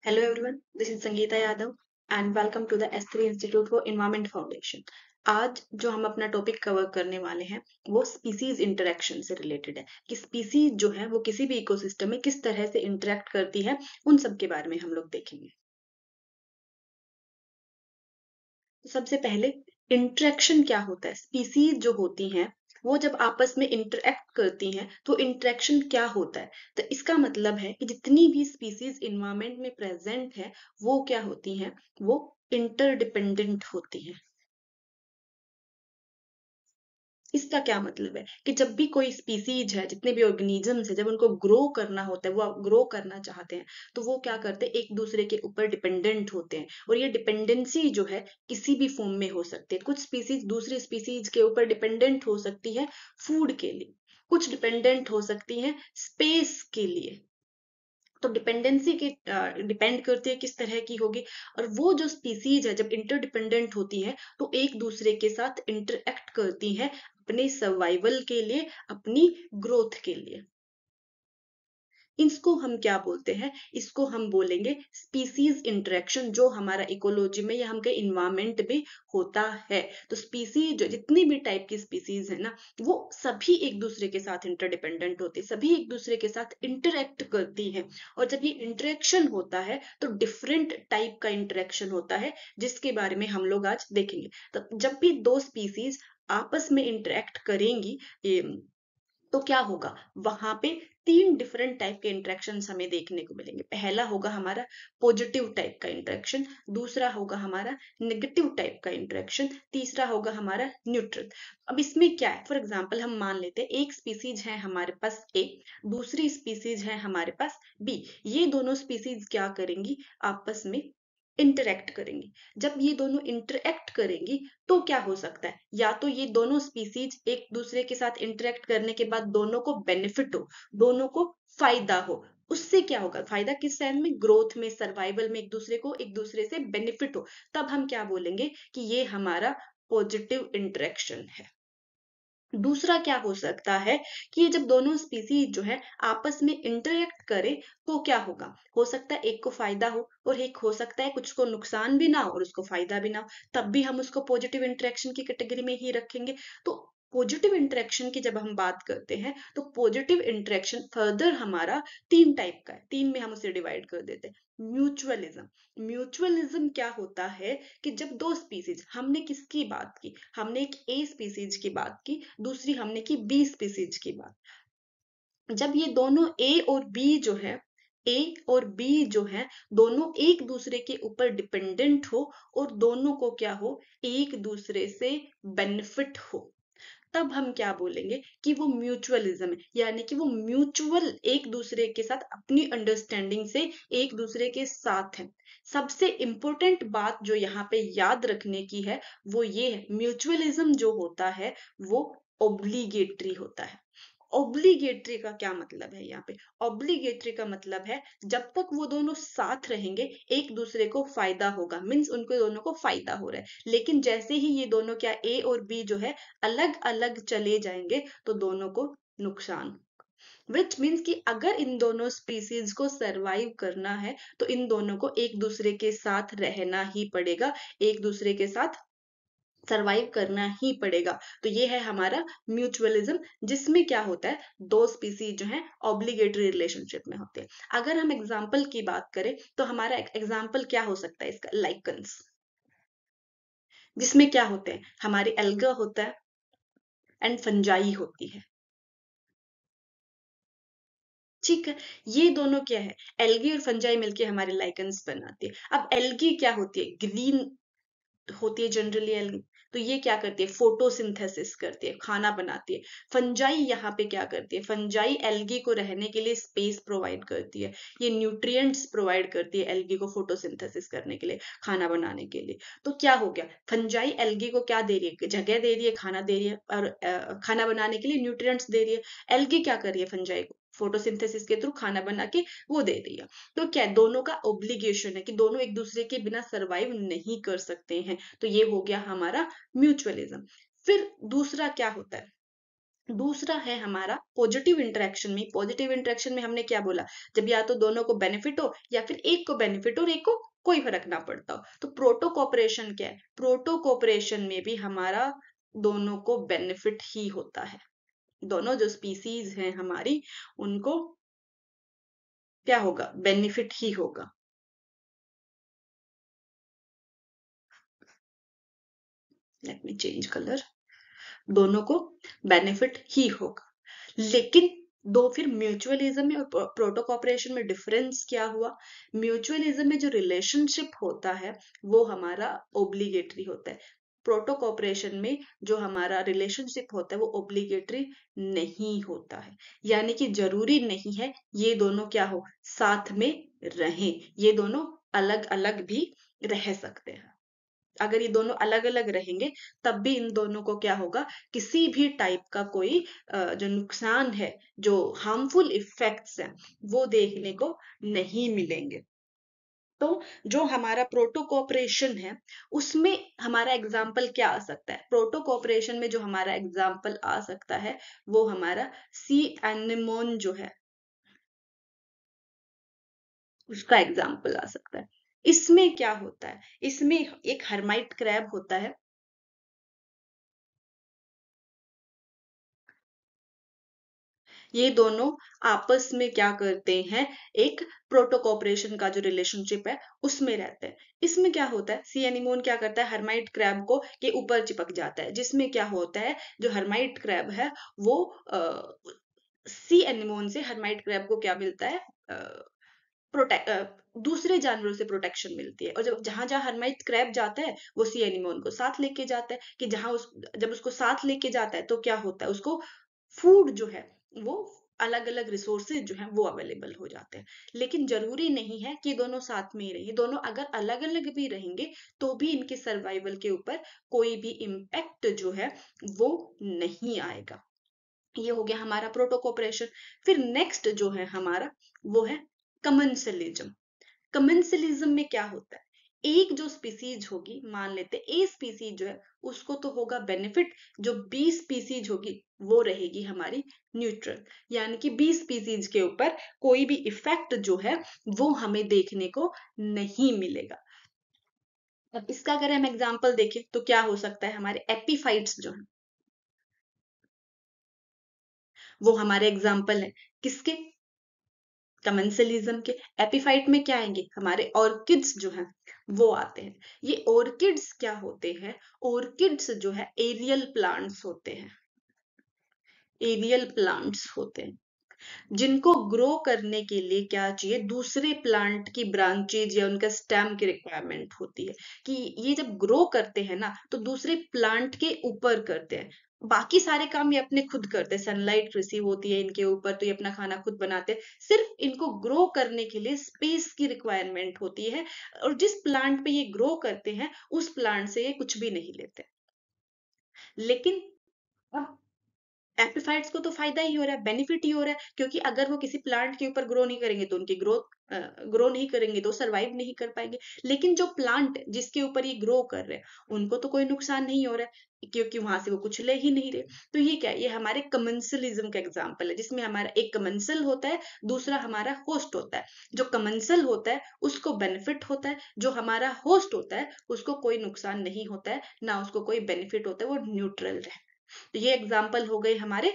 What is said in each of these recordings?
Hello everyone, this is Sangeeta Yadav and welcome to the S3 Institute for Environment Foundation। आज जो हम अपना topic cover करने वाले हैं वो स्पीसीज इंटरेक्शन से रिलेटेड है कि स्पीसीज जो है वो किसी भी इकोसिस्टम में किस तरह से इंटरेक्ट करती है, उन सब के बारे में हम लोग देखेंगे। तो सबसे पहले इंटरेक्शन क्या होता है। स्पीसीज जो होती हैं वो जब आपस में इंटरेक्ट करती हैं तो इंटरेक्शन क्या होता है। तो इसका मतलब है कि जितनी भी स्पीसीज इन्वायरमेंट में प्रेजेंट है वो क्या होती हैं, वो इंटरडिपेंडेंट होती हैं। इसका क्या मतलब है कि जब भी कोई स्पीसीज है, जितने भी ऑर्गेनिजम्स है, जब उनको ग्रो करना होता है, वो ग्रो करना चाहते हैं तो वो क्या करते हैं, एक दूसरे के ऊपर डिपेंडेंट होते हैं। और ये डिपेंडेंसी जो है किसी भी फॉर्म में हो सकती है। कुछ स्पीसीज दूसरी स्पीसीज के ऊपर डिपेंडेंट हो सकती है फूड के लिए, कुछ डिपेंडेंट हो सकती है स्पेस के लिए। तो डिपेंडेंसी की डिपेंड करती है किस तरह की होगी। और वो जो स्पीसीज है जब इंटरडिपेंडेंट होती है तो एक दूसरे के साथ इंटरएक्ट करती है अपने सर्वाइवल के लिए, अपनी ग्रोथ के लिए। इसको हम क्या बोलते हैं, इसको हम बोलेंगे स्पीसीज इंटरेक्शन, जो हमारा इकोलॉजी में या हम कहे इन्वायरमेंट में होता है। तो स्पीसीज जो जितनी भी टाइप की स्पीसीज है ना, वो सभी एक दूसरे के साथ इंटरडिपेंडेंट होती है, सभी एक दूसरे के साथ इंटरेक्ट करती हैं। और जब ये इंटरेक्शन होता है तो डिफरेंट टाइप का इंटरेक्शन होता है, जिसके बारे में हम लोग आज देखेंगे। तो जब भी दो स्पीसीज आपस में इंटरेक्ट करेंगी तो क्या होगा, वहां पे तीन डिफरेंट टाइप के इंटरेक्शंस हमें देखने को मिलेंगे। पहला होगा हमारा पॉजिटिव टाइप का इंटरेक्शन, दूसरा होगा हमारा नेगेटिव टाइप का इंटरेक्शन, तीसरा होगा हमारा न्यूट्रल। अब इसमें क्या है, फॉर एग्जांपल हम मान लेते हैं एक स्पीसीज है हमारे पास ए, दूसरी स्पीसीज है हमारे पास बी। ये दोनों स्पीसीज क्या करेंगी, आपस में इंटरेक्ट करेंगी। जब ये दोनों इंटरेक्ट करेंगी तो क्या हो सकता है, या तो ये दोनों स्पीसीज एक दूसरे के साथ इंटरेक्ट करने के बाद दोनों को बेनिफिट हो, दोनों को फायदा हो। उससे क्या होगा, फायदा किस सेंस में, ग्रोथ में, सर्वाइवल में, एक दूसरे को एक दूसरे से बेनिफिट हो। तब हम क्या बोलेंगे कि ये हमारा पॉजिटिव इंटरेक्शन है। दूसरा क्या हो सकता है कि जब दोनों स्पीसीज जो है आपस में इंटरेक्ट करे तो क्या होगा, हो सकता है एक को फायदा हो और एक हो सकता है कुछ को नुकसान भी ना हो और उसको फायदा भी ना हो, तब भी हम उसको पॉजिटिव इंटरेक्शन की कैटेगरी में ही रखेंगे। तो पॉजिटिव इंटरेक्शन की जब हम बात करते हैं तो पॉजिटिव इंटरेक्शन फर्दर हमारा तीन टाइप का है, तीन में हम उसे डिवाइड कर देते हैं। म्यूचुअलिज्म, म्यूचुअलिज्म क्या होता है कि जब दो स्पीसीज, हमने किसकी बात की, हमने एक ए स्पीसीज की बात की, दूसरी हमने की बी स्पीसीज की बात। जब ये दोनों ए और बी जो है, ए और बी जो है दोनों एक दूसरे के ऊपर डिपेंडेंट हो और दोनों को क्या हो, एक दूसरे से बेनिफिट हो, तब हम क्या बोलेंगे कि वो म्यूचुअलिज्म है। यानी कि वो म्यूचुअल एक दूसरे के साथ अपनी अंडरस्टैंडिंग से एक दूसरे के साथ है। सबसे इंपॉर्टेंट बात जो यहाँ पे याद रखने की है वो ये है, म्यूचुअलिज्म जो होता है वो ऑब्लिगेटरी होता है। ऑब्लिगेटरी का क्या मतलब है, यहाँ पे ऑब्लिगेटरी का मतलब है जब तक वो दोनों साथ रहेंगे एक दूसरे को फायदा होगा, मीन्स उनको दोनों को फायदा हो रहा है। लेकिन जैसे ही ये दोनों क्या, ए और बी जो है अलग अलग चले जाएंगे तो दोनों को नुकसान। विच मीन्स कि अगर इन दोनों स्पीसीज को सरवाइव करना है तो इन दोनों को एक दूसरे के साथ रहना ही पड़ेगा, एक दूसरे के साथ सरवाइव करना ही पड़ेगा। तो ये है हमारा म्यूचुअलिज्म, जिसमें क्या होता है, दो स्पीसीज जो है ऑब्लिगेटरी रिलेशनशिप में होते हैं। अगर हम एग्जाम्पल की बात करें तो हमारा एग्जाम्पल क्या हो सकता है इसका, लाइकन्स, जिसमें क्या होते हैं, हमारे एल्गा होता है एंड फंजाई होती है। ठीक है, ये दोनों क्या है, एल्गी और फंजाई मिलके हमारे लाइकन्स बनाती है। अब एल्गी क्या होती है, ग्रीन होती है जनरली एल्गी। तो ये क्या करती है, फोटोसिंथेसिस करती है, खाना बनाती है। फंजाई यहाँ पे क्या करती है, फंजाई एल्गी को रहने के लिए स्पेस प्रोवाइड करती है, ये न्यूट्रिएंट्स प्रोवाइड करती है एल्गी को फोटोसिंथेसिस करने के लिए, खाना बनाने के लिए। तो क्या हो गया, फंजाई एल्गी को क्या दे रही है, जगह दे रही है, खाना दे रही है, और खाना बनाने के लिए न्यूट्रिएंट्स दे रही है। एल्गी क्या कर रही है, फंजाई को फोटोसिंथेसिस के थ्रू खाना बना के वो दे रही है। तो क्या है, दोनों का ऑब्लिगेशन है कि दोनों एक दूसरे के बिना सरवाइव नहीं कर सकते हैं। तो ये हो गया हमारा म्यूचुअलिज्म। फिर दूसरा क्या होता है, दूसरा है हमारा पॉजिटिव इंटरेक्शन में। पॉजिटिव इंटरेक्शन में हमने क्या बोला, जब या तो दोनों को बेनिफिट हो या फिर एक को बेनिफिट हो और एक को कोई फर्क ना पड़ता हो। तो प्रोटो कोऑपरेशन क्या है, प्रोटो कोऑपरेशन में भी हमारा दोनों को बेनिफिट ही होता है। दोनों जो स्पीसीज हैं हमारी, उनको क्या होगा, बेनिफिट ही होगा। Let me change colour. दोनों को बेनिफिट ही होगा। लेकिन दो फिर म्यूचुअलिज्म में और प्रोटो कॉपरेशन में डिफरेंस क्या हुआ, म्यूचुअलिज्म में जो रिलेशनशिप होता है वो हमारा ओब्लिगेटरी होता है। प्रोटो कॉपरेशन में जो हमारा रिलेशनशिप होता है वो ओब्लिगेटरी नहीं होता है, यानी कि जरूरी नहीं है ये दोनों क्या हो, साथ में रहें। ये दोनों अलग अलग भी रह सकते हैं। अगर ये दोनों अलग अलग रहेंगे तब भी इन दोनों को क्या होगा, किसी भी टाइप का कोई जो नुकसान है, जो हार्मफुल इफेक्ट्स हैं, वो देखने को नहीं मिलेंगे। तो जो हमारा प्रोटो कॉपरेशन है उसमें हमारा एग्जाम्पल क्या आ सकता है, प्रोटो कॉपरेशन में जो हमारा एग्जाम्पल आ सकता है वो हमारा सी एनिमोन जो है उसका एग्जाम्पल आ सकता है। इसमें क्या होता है, इसमें एक हर्माइट क्रैब होता है। ये दोनों आपस में क्या करते हैं, एक प्रोटो कॉपरेशन का जो रिलेशनशिप है उसमें रहते हैं। इसमें क्या होता है, सी एनिमोन क्या करता है, हर्माइट क्रैब को के ऊपर चिपक जाता है, जिसमें क्या होता है, जो हर्माइट क्रैब है वो सी एनिमोन से हर्माइट क्रैब को क्या मिलता है, दूसरे जानवरों से प्रोटेक्शन मिलती है। और जब जहां जहां हर्माइट क्रैब जाता है वो सी एनिमोन को साथ लेके जाता है, कि जहां जब उसको साथ लेके जाता है तो क्या होता है, उसको फूड जो है वो अलग अलग रिसोर्सेज जो हैं वो अवेलेबल हो जाते हैं। लेकिन जरूरी नहीं है कि दोनों साथ में ही रहें, दोनों अगर अलग अलग भी रहेंगे तो भी इनके सर्वाइवल के ऊपर कोई भी इम्पैक्ट जो है वो नहीं आएगा। ये हो गया हमारा प्रोटो कोऑपरेशन। फिर नेक्स्ट जो है हमारा वो है कमेंसलिज्म। कमेंसलिज्म में क्या होता है, एक जो स्पीसीज होगी, मान लेते ए स्पीसीज जो है उसको तो होगा बेनिफिट, जो बी स्पीसीज होगी वो रहेगी हमारी न्यूट्रल, यानी कि बी स्पीसीज के ऊपर कोई भी इफेक्ट जो है वो हमें देखने को नहीं मिलेगा। अब इसका अगर हम एग्जांपल देखें तो क्या हो सकता है, हमारे एपीफाइट्स जो है वो हमारे एग्जाम्पल है किसके, कमेंसलिज्म के। एपिफाइट में क्या आएंगे, हमारे ऑर्किड्स जो हैं वो आते हैं। ये ऑर्किड्स क्या होते हैं, ऑर्किड्स जो है एरियल प्लांट्स होते हैं, एरियल प्लांट्स होते हैं जिनको ग्रो करने के लिए क्या चाहिए, दूसरे प्लांट की ब्रांचेज या उनका स्टेम की रिक्वायरमेंट होती है। कि ये जब ग्रो करते हैं ना तो दूसरे प्लांट के ऊपर करते हैं, बाकी सारे काम ये अपने खुद करते हैं, सनलाइट रिसीव होती है इनके ऊपर तो ये अपना खाना खुद बनाते हैं, सिर्फ इनको ग्रो करने के लिए स्पेस की रिक्वायरमेंट होती है। और जिस प्लांट पे ये ग्रो करते हैं उस प्लांट से ये कुछ भी नहीं लेते। लेकिन अब एम्पलीफाइड्स को तो फायदा ही हो रहा है, बेनिफिट ही हो रहा है, क्योंकि अगर वो किसी प्लांट के ऊपर ग्रो नहीं करेंगे तो उनकी ग्रो नहीं करेंगे तो सर्वाइव नहीं कर पाएंगे। लेकिन जो प्लांट जिसके ऊपर ये ग्रो कर रहे हैं उनको तो कोई नुकसान नहीं हो रहा है, क्योंकि वहां से वो कुछ ले ही नहीं रहे। तो ये क्या है, ये हमारे कमेंसलिज्म का एग्जाम्पल है, जिसमें हमारा एक कमेंसल होता है, दूसरा हमारा होस्ट होता है। जो कमेंसल होता है उसको बेनिफिट होता है, जो हमारा होस्ट होता है उसको कोई नुकसान नहीं होता है, ना उसको कोई बेनिफिट होता है, वो न्यूट्रल है। तो ये एग्जाम्पल हो गए हमारे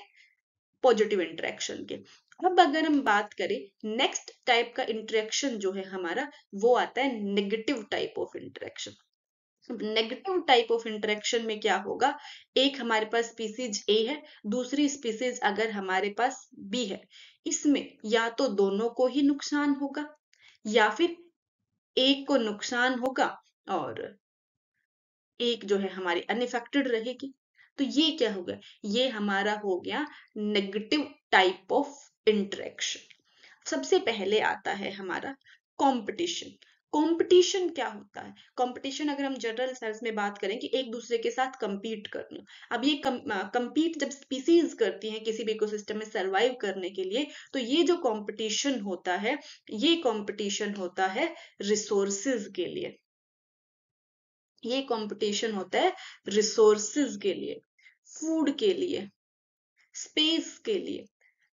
पॉजिटिव इंटरेक्शन के। अब अगर हम बात करें नेक्स्ट टाइप का इंटरेक्शन जो है हमारा, वो आता है negative type of interaction. Negative type of interaction में क्या होगा, एक हमारे पास स्पीसीज ए है, दूसरी स्पीसीज अगर हमारे पास बी है, इसमें या तो दोनों को ही नुकसान होगा या फिर एक को नुकसान होगा और एक जो है हमारी अनइफेक्टेड रहेगी। तो ये क्या हो गया, ये हमारा हो गया नेगेटिव टाइप ऑफ इंटरेक्शन। सबसे पहले आता है हमारा कंपटीशन। कंपटीशन क्या होता है, कंपटीशन अगर हम जनरल सेंस में बात करें कि एक दूसरे के साथ compete करना। अब ये compete जब स्पीसीज करती हैं किसी भी इकोसिस्टम में सरवाइव करने के लिए, तो ये जो कंपटीशन होता है, ये कंपटीशन होता है रिसोर्सेज के लिए। ये कंपटीशन होता है रिसोर्सेज के लिए, फूड के लिए, स्पेस के लिए,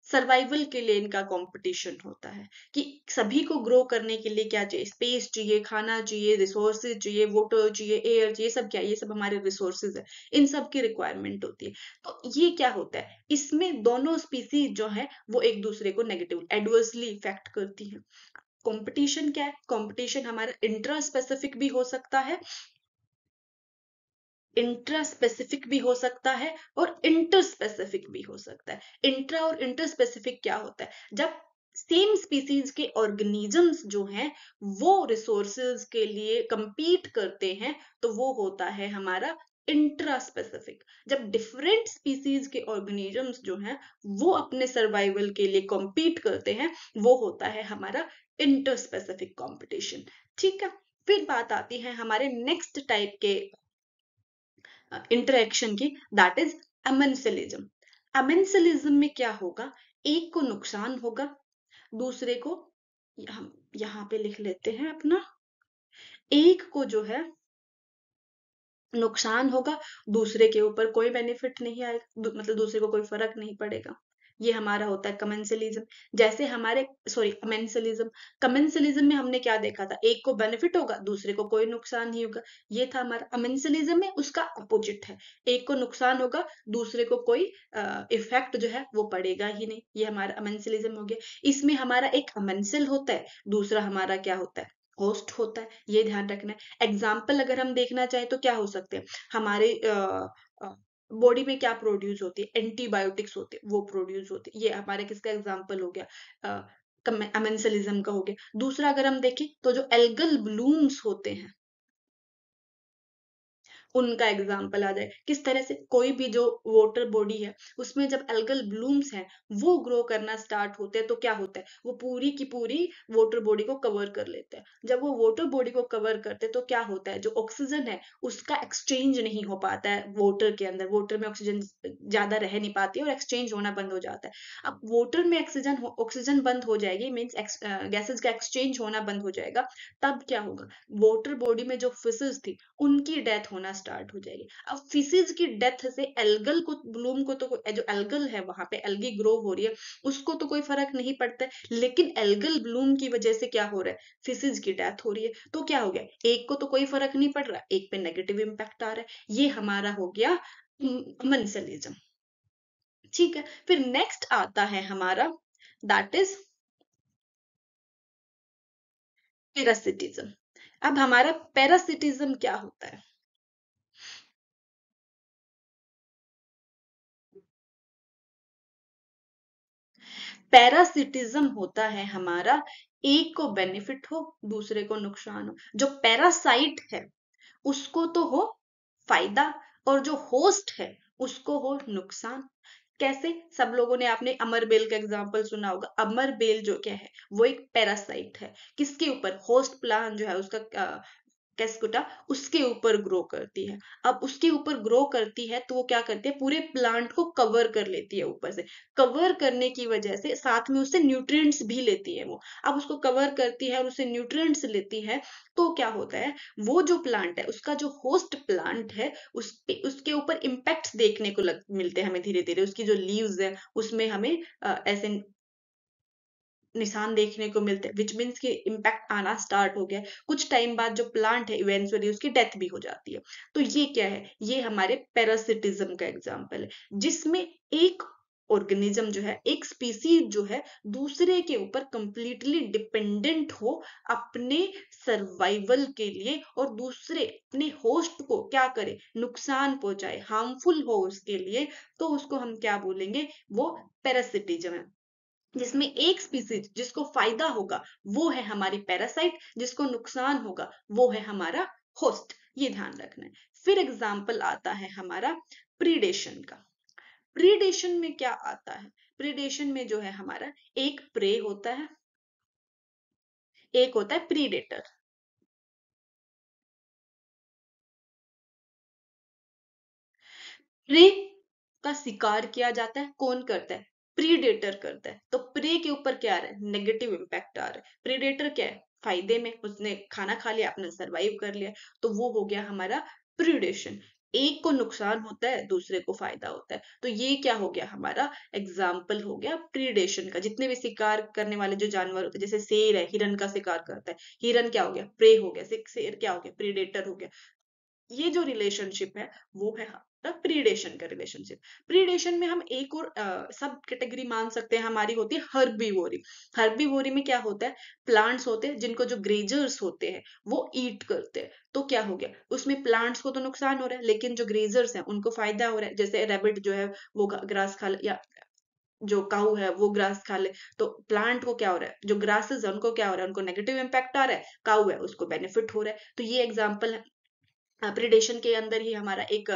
सर्वाइवल के लिए इनका कंपटीशन होता है कि सभी को ग्रो करने के लिए क्या चाहिए, स्पेस चाहिए, खाना चाहिए, रिसोर्सेज चाहिए, वाटर चाहिए, एयर चाहिए, सब क्या, ये सब हमारे रिसोर्सेज है, इन सब की रिक्वायरमेंट होती है। तो ये क्या होता है, इसमें दोनों स्पीसीज जो है वो एक दूसरे को नेगेटिव एडवर्सली इफेक्ट करती है। कंपटीशन क्या है, कंपटीशन हमारा इंट्रा स्पेसिफिक भी हो सकता है, इंट्रा स्पेसिफिक भी हो सकता है और इंटर स्पेसिफिक भी हो सकता है। इंट्रा और इंटर स्पेसिफिक क्या होता है, जब सेम स्पीसीज के ऑर्गेनिजम्स जो हैं वो रिसोर्सेज के लिए compete करते हैं, तो वो होता है हमारा इंट्रा स्पेसिफिक। जब डिफरेंट स्पीसीज के ऑर्गेनिजम्स जो हैं वो अपने सर्वाइवल के लिए compete करते हैं, वो होता है हमारा इंटर स्पेसिफिक कॉम्पिटिशन। ठीक है, फिर बात आती है हमारे नेक्स्ट टाइप के इंटरेक्शन की, दैट इज अमेंसलिज्म। अमेंसलिज्म में क्या होगा, एक को नुकसान होगा, दूसरे को, हम यहाँ पे लिख लेते हैं अपना, एक को जो है नुकसान होगा, दूसरे के ऊपर कोई बेनिफिट नहीं आएगा, मतलब दूसरे को कोई फर्क नहीं पड़ेगा। ये हमारा होता है कमेंसलिज्म। जैसे हमारे, सॉरी, अमेंसलिज्म, कमेंसलिज्म में हमने क्या देखा था, एक को बेनिफिट होगा, दूसरे को कोई नुकसान नहीं होगा, ये था हमारा। अमेंसलिज्म में उसका अपोजिट है, एक को नुकसान होगा, दूसरे को कोई इफेक्ट जो है वो पड़ेगा ही नहीं, ये हमारा अमेंसलिज्म हो गया। इसमें हमारा एक अमेंसल होता है, दूसरा हमारा क्या होता है, होस्ट होता है, ये ध्यान रखना है। एग्जाम्पल अगर हम देखना चाहें तो क्या हो सकते हैं, हमारे बॉडी में क्या प्रोड्यूस होती है, एंटीबायोटिक्स होते हैं, वो प्रोड्यूस होती है, ये हमारे किसका एग्जाम्पल हो गया, अमेंसलिज्म का हो गया। दूसरा अगर हम देखें तो जो एल्गल ब्लूम्स होते हैं उनका एग्जाम्पल आ जाए, किस तरह से कोई भी जो वाटर बॉडी है उसमें जब एल्गल ब्लूम्स हैं वो ग्रो करना स्टार्ट होते हैं, तो क्या होता है, वो पूरी की पूरी वाटर बॉडी को कवर कर लेते हैं। जब वो वाटर बॉडी को कवर करते हैं तो क्या होता है, जो ऑक्सीजन है उसका एक्सचेंज नहीं हो पाता है वाटर के अंदर, वाटर में ऑक्सीजन ज्यादा रह नहीं पाती है और एक्सचेंज होना बंद हो जाता है। अब वाटर में ऑक्सीजन बंद हो जाएगी, मीन्स गैसेज का एक्सचेंज होना बंद हो जाएगा, तब क्या होगा, वाटर बॉडी में जो फिशेज थी उनकी डेथ होना स्टार्ट हो जाएगी। अब फिशेज की डेथ से एल्गल को, ब्लूम को तो जो एल्गल है वहां पे एल्गी ग्रो हो रही है उसको तो कोई फर्क नहीं पड़ता है, लेकिन एल्गल ब्लूम की वजह से क्या हो रहा है, फिशेज की डेथ हो रही है, तो क्या हो गया, एक को तो कोई फर्क नहीं पड़ रहा, एक पे नेगेटिव इम्पैक्ट आ रहा है, ये हमारा हो गया कमेंसलिज्म। ठीक है, फिर नेक्स्ट आता है हमारा, दैट इज पैरासिटिज्म। अब हमारा पैरासिटिज्म क्या होता है, पैरासिटिज्म होता है हमारा, एक को बेनिफिट हो, दूसरे को नुकसान हो। जो पैरासाइट है उसको तो हो फायदा, और जो होस्ट है उसको हो नुकसान। कैसे, सब लोगों ने आपने अमर बेल का एग्जांपल सुना होगा। अमर बेल जो क्या है, वो एक पैरासाइट है, किसके ऊपर, होस्ट प्लांट जो है उसका कैस्कुटा, उसके ऊपर ग्रो करती है। अब उसके ऊपर ग्रो करती है तो वो क्या करती है, पूरे प्लांट को कवर कर लेती है ऊपर से, कवर करने की वजह से साथ में उससे न्यूट्रिएंट्स भी लेती है वो। अब उसको कवर करती है और उससे न्यूट्रिएंट्स लेती है, तो क्या होता है, वो जो प्लांट है उसका जो होस्ट प्लांट है उसके ऊपर इम्पैक्ट देखने को मिलते हैं हमें धीरे धीरे, उसकी जो लीव्स है उसमें हमें ऐसे निशान देखने को मिलते हैं, विच मीन्स कि इम्पैक्ट आना स्टार्ट हो गया है। कुछ टाइम बाद जो प्लांट है इवेंचुअली उसकी डेथ भी हो जाती है। तो ये क्या है, ये हमारे पैरासिटिज्म का एग्जाम्पल है, जिसमें एक ऑर्गेनिज्म जो है, एक स्पीसीज जो है दूसरे के ऊपर कंप्लीटली डिपेंडेंट हो अपने सर्वाइवल के लिए, और दूसरे अपने होस्ट को क्या करे, नुकसान पहुंचाए, हार्मफुल हो उसके लिए, तो उसको हम क्या बोलेंगे, वो पैरासिटिज्म है। जिसमें एक स्पीसीज जिसको फायदा होगा वो है हमारी पैरासाइट, जिसको नुकसान होगा वो है हमारा होस्ट, ये ध्यान रखना है। फिर एग्जाम्पल आता है हमारा प्रीडेशन का। प्रीडेशन में क्या आता है, प्रीडेशन में जो है हमारा एक प्रे होता है, एक होता है प्रीडेटर। प्रे का शिकार किया जाता है, कौन करता है, प्रीडेटर करता है। तो प्रे के ऊपर क्या आ रहा है, नेगेटिव इम्पैक्ट आ रहा है। प्रीडेटर क्या है, फायदे में, उसने खाना खा लिया, अपना सरवाइव कर लिया, तो वो हो गया हमारा प्रीडेशन। एक को नुकसान होता है, दूसरे को फायदा होता है। तो ये क्या हो गया, हमारा एग्जाम्पल हो गया प्रीडेशन का। जितने भी शिकार करने वाले जो जानवर होते हैं, जैसे शेर है, हिरन का शिकार करता है, हिरन क्या हो गया, प्रे हो गया, शेर क्या हो गया, प्रीडेटर हो गया। ये जो रिलेशनशिप है वो है हमारा प्रीडेशन का रिलेशनशिप। प्रीडेशन में हम एक और सब कैटेगरी मान सकते हैं, हमारी होती है हर्बीवोरी। हर्बीवोरी में क्या होता है, प्लांट्स होते हैं जिनको जो ग्रेजर्स होते हैं वो ईट करते हैं। तो क्या हो गया, उसमें प्लांट्स को तो नुकसान हो रहा है, लेकिन जो ग्रेजर्स हैं उनको फायदा हो रहा है। जैसे रैबिट जो है वो ग्रास खा ले, या जो काऊ है वो ग्रास खा ले, तो प्लांट को क्या हो रहा है, जो ग्रासेस है उनको क्या हो रहा है, उनको नेगेटिव इम्पैक्ट आ रहा है, काऊ है उसको बेनिफिट हो रहा है। तो ये एग्जाम्पल है। प्रिडेशन के अंदर ही हमारा एक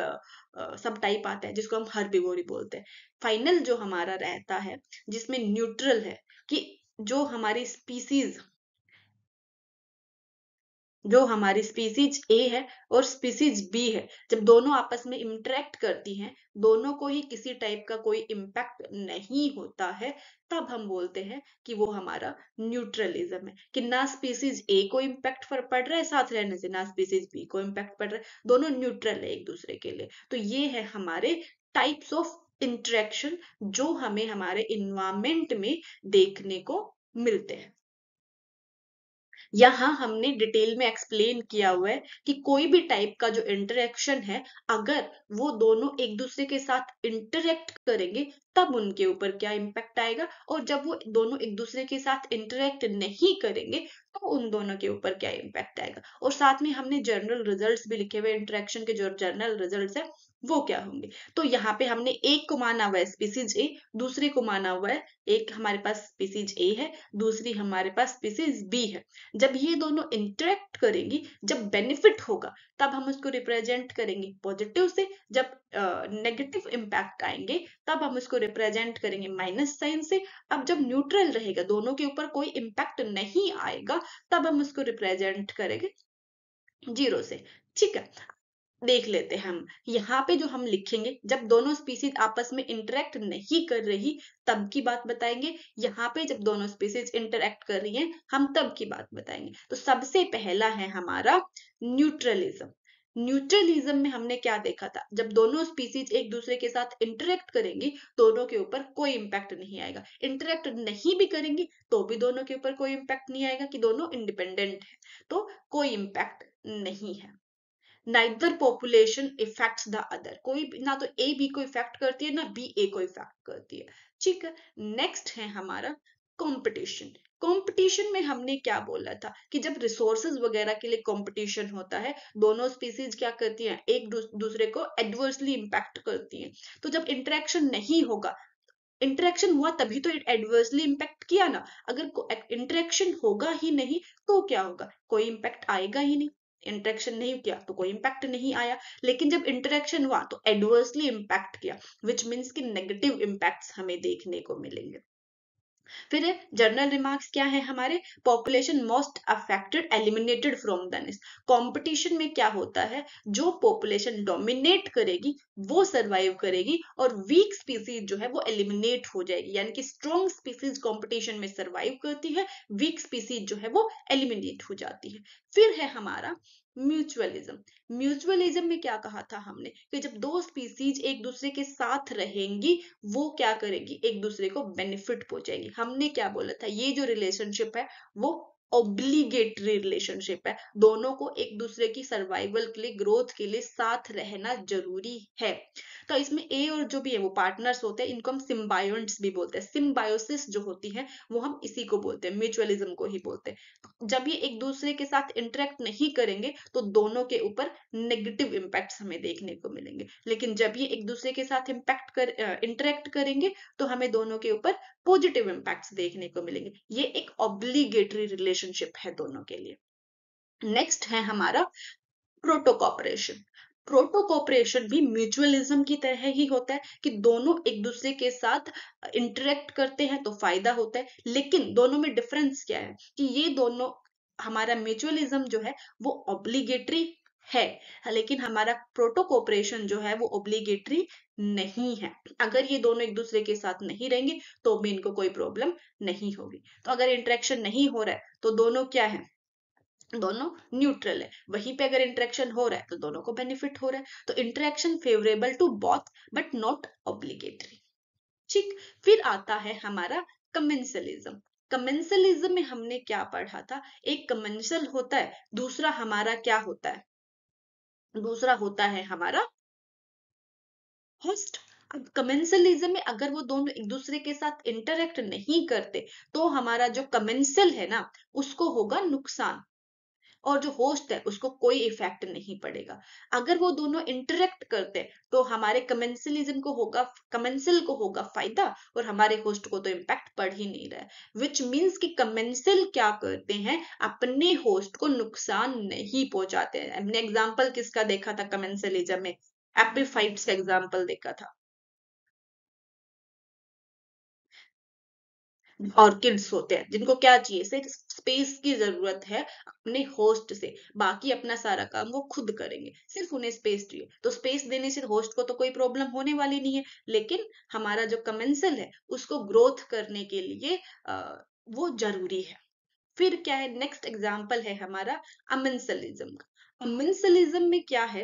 सब टाइप आता है जिसको हम हर्बिवोरी बोलते हैं। फाइनल जो हमारा रहता है जिसमें न्यूट्रल है, कि जो हमारी स्पीसीज जो हमारी स्पीसीज ए है और स्पीसीज बी है, जब दोनों आपस में इंटरेक्ट करती हैं, दोनों को ही किसी टाइप का कोई इम्पैक्ट नहीं होता है, तब हम बोलते हैं कि वो हमारा न्यूट्रलिज्म है। कि ना स्पीसीज ए को इम्पैक्ट पड़ रहा है साथ रहने से, ना स्पीसीज बी को इम्पैक्ट पड़ रहा है, दोनों न्यूट्रल है एक दूसरे के लिए। तो ये है हमारे टाइप्स ऑफ इंटरेक्शन जो हमें हमारे इन्वायरमेंट में देखने को मिलते हैं। यहाँ हमने डिटेल में एक्सप्लेन किया हुआ है कि कोई भी टाइप का जो इंटरेक्शन है, अगर वो दोनों एक दूसरे के साथ इंटरेक्ट करेंगे तब उनके ऊपर क्या इम्पैक्ट आएगा, और जब वो दोनों एक दूसरे के साथ इंटरेक्ट नहीं करेंगे तो उन दोनों के ऊपर क्या इम्पैक्ट आएगा। और साथ में हमने जर्नल रिजल्ट्स भी लिखे हुए, इंटरेक्शन के जो जर्नल रिजल्ट्स है वो क्या होंगे। तो यहाँ पे हमने एक को माना हुआ है स्पीसीज ए, दूसरे को माना हुआ है, एक हमारे पास स्पीसीज ए है, दूसरी हमारे पास स्पीसीज बी है। जब ये दोनों इंटरेक्ट करेंगी, जब बेनिफिट होगा, तब हम उसको रिप्रेजेंट करेंगे पॉजिटिव से। जब नेगेटिव इम्पैक्ट आएंगे तब हम उसको रिप्रेजेंट करेंगे माइनस साइन से। अब जब न्यूट्रल रहेगा, दोनों के ऊपर कोई इम्पैक्ट नहीं आएगा, तब हम उसको रिप्रेजेंट करेंगे जीरो से। ठीक है, देख लेते हैं हम यहाँ पे जो हम लिखेंगे, जब दोनों स्पीसीज आपस में इंटरेक्ट नहीं कर रही तब की बात बताएंगे। यहाँ पे जब दोनों स्पीसीज इंटरेक्ट कर रही हैं हम तब की बात बताएंगे। तो सबसे पहला है हमारा न्यूट्रलिज्म। न्यूट्रलिज्म में हमने क्या देखा था, जब दोनों स्पीसीज एक दूसरे के साथ इंटरेक्ट करेंगी, दोनों के ऊपर कोई इम्पैक्ट नहीं आएगा। इंटरेक्ट नहीं भी करेंगी तो भी दोनों के ऊपर कोई इम्पैक्ट नहीं आएगा, कि दोनों इंडिपेंडेंट है, तो कोई इम्पैक्ट नहीं है। Neither population effects the other, कोई ना तो ए बी को इफेक्ट करती है ना बी ए को इफेक्ट करती है। ठीक है, नेक्स्ट है हमारा कंपटीशन। कंपटीशन में हमने क्या बोला था कि जब रिसोर्सेज वगैरह के लिए कंपटीशन होता है, दोनों स्पीसीज क्या करती हैं, एक दूसरे को एडवर्सली इम्पैक्ट करती हैं। तो जब इंटरेक्शन नहीं होगा, इंटरेक्शन हुआ तभी तो एडवर्सली इम्पैक्ट किया ना। अगर इंटरेक्शन होगा ही नहीं तो क्या होगा, कोई इम्पैक्ट आएगा ही नहीं। इंटरेक्शन नहीं किया तो कोई इम्पैक्ट नहीं आया, लेकिन जब इंटरेक्शन हुआ तो एडवर्सली इम्पैक्ट किया, विच मीन्स कि नेगेटिव इम्पैक्ट्स हमें देखने को मिलेंगे। फिर जर्नल रिमार्क्स क्या है हमारे, population most affected eliminated from the nest. Competition में क्या होता है, जो पॉपुलेशन डोमिनेट करेगी वो सरवाइव करेगी, और वीक स्पीसीज जो है वो एलिमिनेट हो जाएगी। यानी कि स्ट्रॉन्ग स्पीसीज कंपटीशन में सरवाइव करती है, वीक स्पीसीज जो है वो एलिमिनेट हो जाती है। फिर है हमारा म्यूचुअलिज्म। म्यूचुअलिज्म में क्या कहा था हमने, कि जब दो स्पीसीज एक दूसरे के साथ रहेंगी, वो क्या करेगी, एक दूसरे को बेनिफिट पहुंचाएगी। हमने क्या बोला था, ये जो रिलेशनशिप है वो ऑब्लिगेटरी रिलेशनशिप है, दोनों को एक दूसरे की सर्वाइवल के लिए, ग्रोथ के लिए साथ रहना जरूरी है। तो इसमें ए और जो भी है वो पार्टनर्स होते हैं, इनको हम सिम्बायोन्ट्स भी बोलते हैं। सिम्बायोसिस जो होती है वो हम इसी को बोलते हैं, म्यूचुअलिज्म को ही बोलते हैं। जब ये एक दूसरे के साथ इंटरेक्ट नहीं करेंगे तो दोनों के ऊपर नेगेटिव इम्पैक्ट्स हमें देखने को मिलेंगे, लेकिन जब ये एक दूसरे के साथ इंटरेक्ट करेंगे तो हमें दोनों के ऊपर पॉजिटिव इम्पैक्ट्स देखने को मिलेंगे। ये एक ऑब्लिगेटरी रिलेशनशिप है दोनों के लिए। नेक्स्ट है हमारा प्रोटोकॉपरेशन। प्रोटोकॉपरेशन भी म्यूचुअलिज्म की तरह ही होता है, कि दोनों एक दूसरे के साथ इंटरेक्ट करते हैं तो फायदा होता है, लेकिन दोनों में डिफरेंस क्या है, कि ये दोनों, हमारा म्यूचुअलिज्म जो है वो ऑब्लिगेटरी है, लेकिन हमारा प्रोटोकॉपरेशन जो है वो ऑब्लिगेटरी नहीं है। अगर ये दोनों एक दूसरे के साथ नहीं रहेंगे तो भी इनको कोई प्रॉब्लम नहीं होगी। तो अगर इंटरेक्शन नहीं हो रहा है तो दोनों क्या है, दोनों न्यूट्रल है, वहीं पे अगर इंटरेक्शन हो रहा है तो दोनों को बेनिफिट हो रहा है। तो interaction favourable to both but not obligatory. ठीक। फिर आता है हमारा कमेंसलिज्म। कमेंसलिज्म में हमने क्या पढ़ा था, एक कमेंसल होता है, दूसरा हमारा क्या होता है, दूसरा होता है हमारा होस्ट। अब कमेंसलिज्म में अगर वो दोनों एक दूसरे के साथ इंटरेक्ट नहीं करते तो हमारा जो कमेंसल है ना उसको होगा नुकसान, और जो होस्ट है उसको कोई इफेक्ट नहीं पड़ेगा। अगर वो दोनों इंटरेक्ट करते हैं तो हमारे कमेंसलिज्म को होगा, कमेंसल को होगा फायदा, और हमारे होस्ट को तो इम्पैक्ट पड़ ही नहीं रहा है। विच मीन्स कि कमेंसल क्या करते हैं, अपने होस्ट को नुकसान नहीं पहुंचाते हैं। हमने एग्जाम्पल किसका देखा था कमेंसलिज्म में, एपिफाइट्स का एग्जाम्पल देखा था। ऑर्किड्स होते हैं जिनको क्या चाहिए, सिर्फ स्पेस की जरूरत है अपने होस्ट से, बाकी अपना सारा काम वो खुद करेंगे, सिर्फ उन्हें स्पेस चाहिए। तो स्पेस देने से होस्ट को तो कोई प्रॉब्लम होने वाली नहीं है, लेकिन हमारा जो कमेंसल है उसको ग्रोथ करने के लिए वो जरूरी है। फिर क्या है, नेक्स्ट एग्जाम्पल है हमारा अमेंसलिज्म का। अमेंसलिज्म में क्या है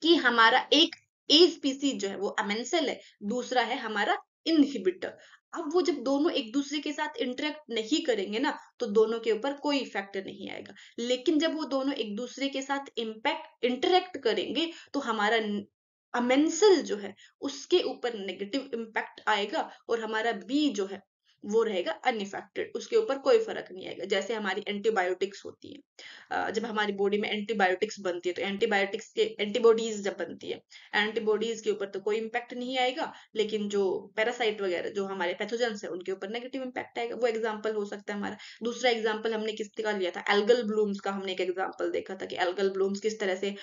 कि हमारा एक ए स्पीसीज जो है वो अमेंसल है, दूसरा है हमारा इनहिबिटर। अब वो जब दोनों एक दूसरे के साथ इंटरेक्ट नहीं करेंगे ना तो दोनों के ऊपर कोई इफेक्ट नहीं आएगा, लेकिन जब वो दोनों एक दूसरे के साथ इम्पैक्ट इंटरेक्ट करेंगे तो हमारा अमेंसल जो है उसके ऊपर नेगेटिव इम्पैक्ट आएगा, और हमारा बी जो है वो रहेगा अनइफेक्टेड, उसके ऊपर कोई फर्क नहीं आएगा। जैसे हमारी एंटीबायोटिक्स होती है, जब हमारी बॉडी में एंटीबायोटिक्स बनती है तो एंटीबायोटिक्स के एंटीबॉडीज जब बनती है, एंटीबॉडीज के ऊपर तो कोई इम्पैक्ट नहीं आएगा, लेकिन जो पैरासाइट वगैरह जो हमारे पैथोजेंस है उनके ऊपर नेगेटिव इम्पैक्ट आएगा। वो एग्जांपल हो सकता है हमारा। दूसरा एग्जांपल हमने किसका लिया था, एल्गल ब्लूम्स का हमने एक एग्जांपल देखा था कि एल्गल ब्लूम्स किस तरह से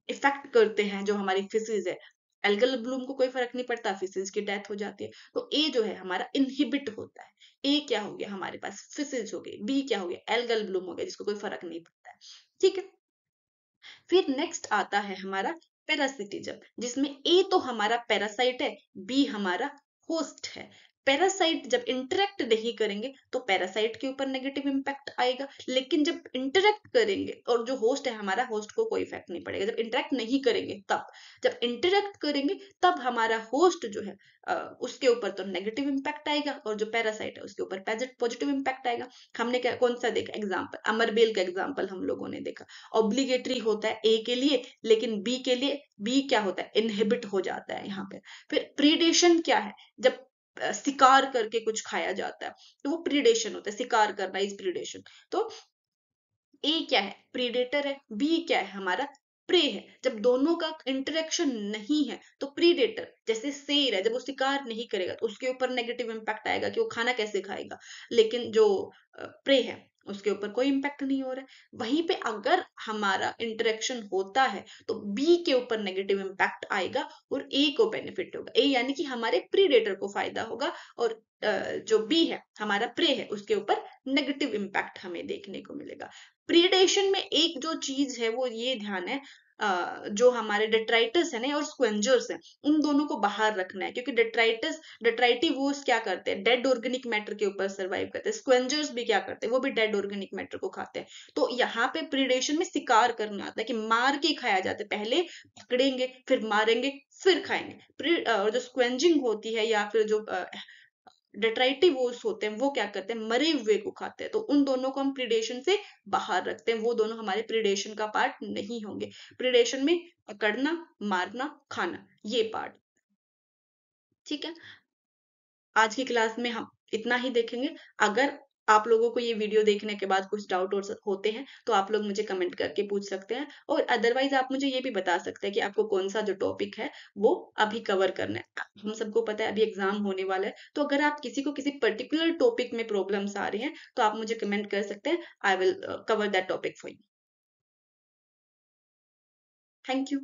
इफेक्ट करते हैं जो हमारी फिशेज है। एल्गल ब्लूम को कोई फर्क नहीं पड़ता, फिशेज की डेथ हो जाती है। तो ए जो है हमारा इनहिबिट होता है। ए क्या हो गया हमारे पास, फिशेज हो गई, बी क्या हो गया, एल्गल ब्लूम हो गया जिसको कोई फर्क नहीं पड़ता है। ठीक है। फिर नेक्स्ट आता है हमारा पैरासिटिज्म, जिसमें ए तो हमारा पैरासाइट है, बी हमारा होस्ट है। पैरासाइट जब इंटरेक्ट नहीं करेंगे तो पैरासाइट के ऊपर नेगेटिव इम्पैक्ट आएगा, लेकिन जब इंटरेक्ट करेंगे, और जो होस्ट है हमारा, होस्ट को कोई इफेक्ट नहीं पड़ेगा जब इंटरेक्ट नहीं करेंगे तब। जब इंटरेक्ट करेंगे तब हमारा होस्ट जो है उसके ऊपर तो नेगेटिव इम्पैक्ट आएगा, और जो पैरासाइट है उसके ऊपर पॉजिटिव इम्पैक्ट आएगा। हमने क्या कौन सा देखा एग्जाम्पल, अमरबेल का एग्जाम्पल हम लोगों ने देखा। ऑब्लिगेटरी होता है ए के लिए, लेकिन बी के लिए बी क्या होता है, इनहिबिट हो जाता है यहाँ पे। फिर प्रीडेशन क्या है, जब शिकार करके कुछ खाया जाता है तो वो प्रीडेशन होता है, शिकार करना इज प्रीडेशन। तो ए क्या है, प्रीडेटर है, बी क्या है हमारा, प्रे है। जब दोनों का इंटरेक्शन नहीं है तो प्रीडेटर जैसे शेर है, जब वो शिकार नहीं करेगा तो उसके ऊपर नेगेटिव इम्पैक्ट आएगा कि वो खाना कैसे खाएगा, लेकिन जो प्रे है उसके ऊपर कोई इम्पैक्ट नहीं हो रहा है। वहीं पे अगर हमारा इंटरेक्शन होता है तो बी के ऊपर नेगेटिव इम्पैक्ट आएगा और ए को बेनिफिट होगा, ए यानी कि हमारे प्रीडेटर को फायदा होगा, और जो बी है हमारा प्रे है उसके ऊपर नेगेटिव इम्पैक्ट हमें देखने को मिलेगा। प्रीडेशन में एक जो चीज है वो ये ध्यान है, जो हमारे डेट्राइटस है ना और स्क्वेंजर्स हैं उन दोनों को बाहर रखना है, क्योंकि डेट्राइटिवोर्स क्या करते हैं, डेड ऑर्गेनिक मैटर के ऊपर सर्वाइव करते हैं। स्क्वेंजर्स भी क्या करते हैं, वो भी डेड ऑर्गेनिक मैटर को खाते हैं। तो यहाँ पे प्रीडेशन में शिकार करना आता है कि मार के खाया जाता है, पहले पकड़ेंगे फिर मारेंगे फिर खाएंगे। और जो स्क्वेंजिंग होती है या फिर जो डेट्राइटिवोर्स होते हैं वो क्या करते हैं, मरे हुए को खाते हैं। तो उन दोनों को हम प्रीडेशन से बाहर रखते हैं, वो दोनों हमारे प्रीडेशन का पार्ट नहीं होंगे। प्रीडेशन में पकड़ना, मारना, खाना, ये पार्ट। ठीक है। आज की क्लास में हम इतना ही देखेंगे। अगर आप लोगों को ये वीडियो देखने के बाद कुछ डाउट होते हैं तो आप लोग मुझे कमेंट करके पूछ सकते हैं, और अदरवाइज आप मुझे ये भी बता सकते हैं कि आपको कौन सा जो टॉपिक है वो अभी कवर करना है। हम सबको पता है अभी एग्जाम होने वाला है, तो अगर आप किसी को किसी पर्टिकुलर टॉपिक में प्रॉब्लम्स आ रही हैं तो आप मुझे कमेंट कर सकते हैं। I will cover that topic for you. Thank you.